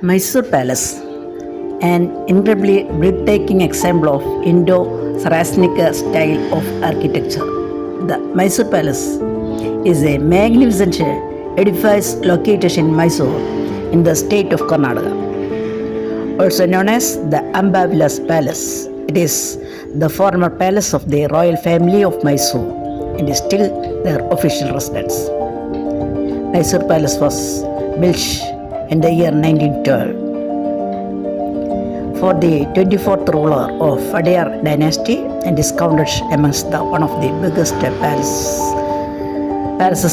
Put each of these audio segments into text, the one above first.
Mysore Palace, an incredibly breathtaking example of Indo-Saracenic style of architecture. The Mysore Palace is a magnificent edifice located in Mysore in the state of Karnataka, also known as the Ambavilas Palace. It is the former palace of the royal family of Mysore and is still their official residence. Mysore Palace was built in the year 1912 for the 24th ruler of Adiyar dynasty and is counted amongst one of the biggest palaces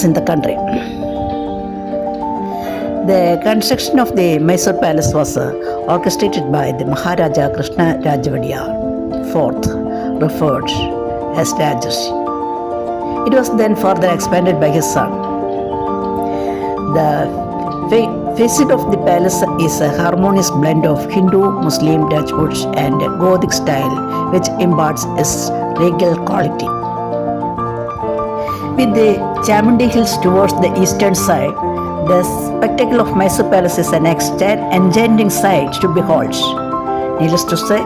in the country. The construction of the Mysore Palace was orchestrated by the Maharaja Krishna Rajavadiyar IV, referred as Rajarshi. It was then further expanded by his son. The facade of the palace is a harmonious blend of Hindu, Muslim, Rajput and Gothic style which imparts its regal quality. With the Chamundi Hills towards the eastern side, the spectacle of Mysore Palace is an enchanting sight to behold. Needless to say,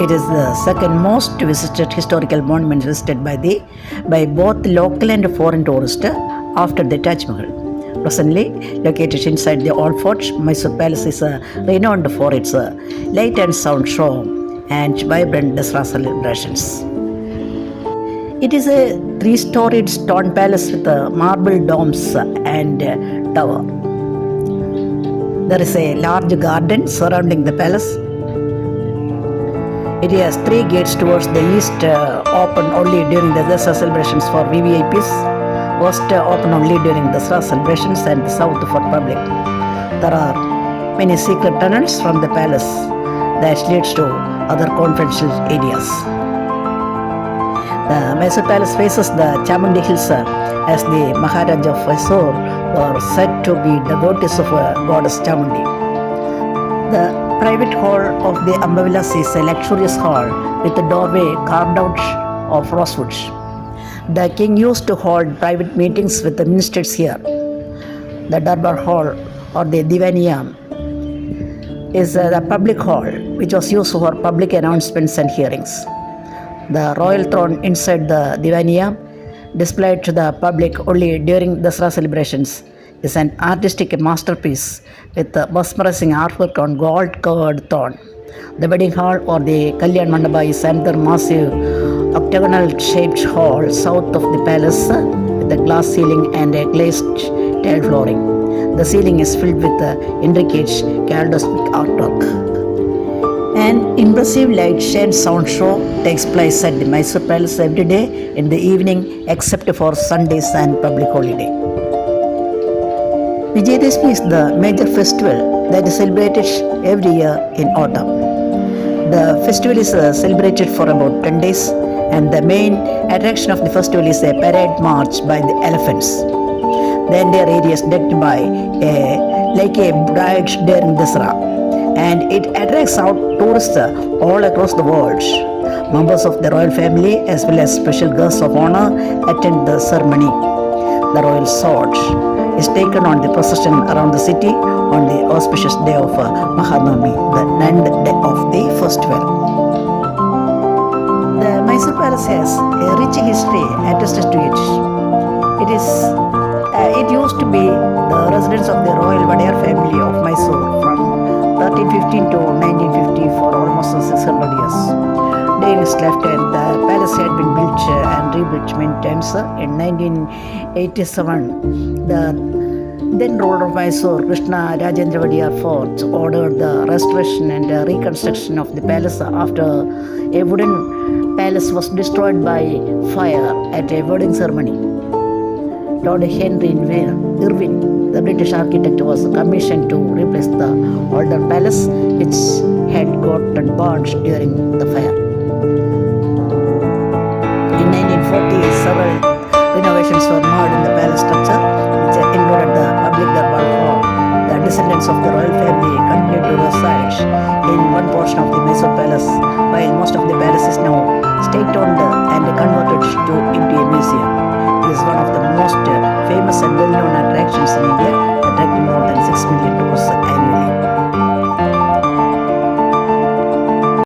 it is the second most visited historical monument visited by both local and foreign tourists after the Taj Mahal. Presently located inside the old fort, Mysore Palace is renowned for its light and sound show and vibrant Dasara celebrations. It is a three-storied stone palace with marble domes and tower. There is a large garden surrounding the palace. It has three gates towards the east, open only during the Dasara celebrations for VVIPs, west open only during the Dasara celebrations, and the south for public. There are many secret tunnels from the palace that leads to other confidential areas. The Mysore Palace faces the Chamundi Hills as the Maharaja of Mysore were said to be devotees of goddess Chamundi. The private hall of the Ambavilas is a luxurious hall with a doorway carved out of rosewood. The king used to hold private meetings with the ministers here. The Darbar Hall or the Divaniyam is the public hall which was used for public announcements and hearings. The royal throne inside the Divaniyam, displayed to the public only during Dasara celebrations, is an artistic masterpiece with mesmerizing artwork on gold-covered throne. The wedding hall or the Kalyan Mandapa is another massive octagonal-shaped hall south of the palace with a glass ceiling and a glazed tile flooring. The ceiling is filled with intricate kaleidoscopic artwork. An impressive light and sound show takes place at the Mysore Palace every day in the evening except for Sundays and public holiday. Vijayadashmi is the major festival that is celebrated every year in autumn. The festival is celebrated for about 10 days and the main attraction of the festival is a parade march by the elephants. The entire area is decked like a bride during Dasara, and it attracts out tourists all across the world. Members of the royal family as well as special guests of honor attend the ceremony. The royal sword is taken on the procession around the city on the auspicious day of Mahanami, the 9th day of the festival. The Mysore Palace has a rich history attested to it. It used to be the residence of the royal Adiyar family of Mysore from 1315 to 1950 for almost 600 years. During its lifetime, the palace had been built and rebuilt many times. In 1987, the then ruler of Mysore, Krishna Rajendravadiyar IV, ordered the restoration and reconstruction of the palace after a wooden palace was destroyed by fire at a wedding ceremony. Lord Henry Irving, the British architect, was commissioned to replace the older palace which had gotten burned during the fire. In 1940, several renovations were made in the palace structure, which included the public Darbar Hall. The descendants of the royal family continue to reside in one portion of the Mysore Palace, while most of the palace is now state-owned and converted into a museum. It is one of the most famous and well-known attractions in India, attracting more than 6 million tourists annually.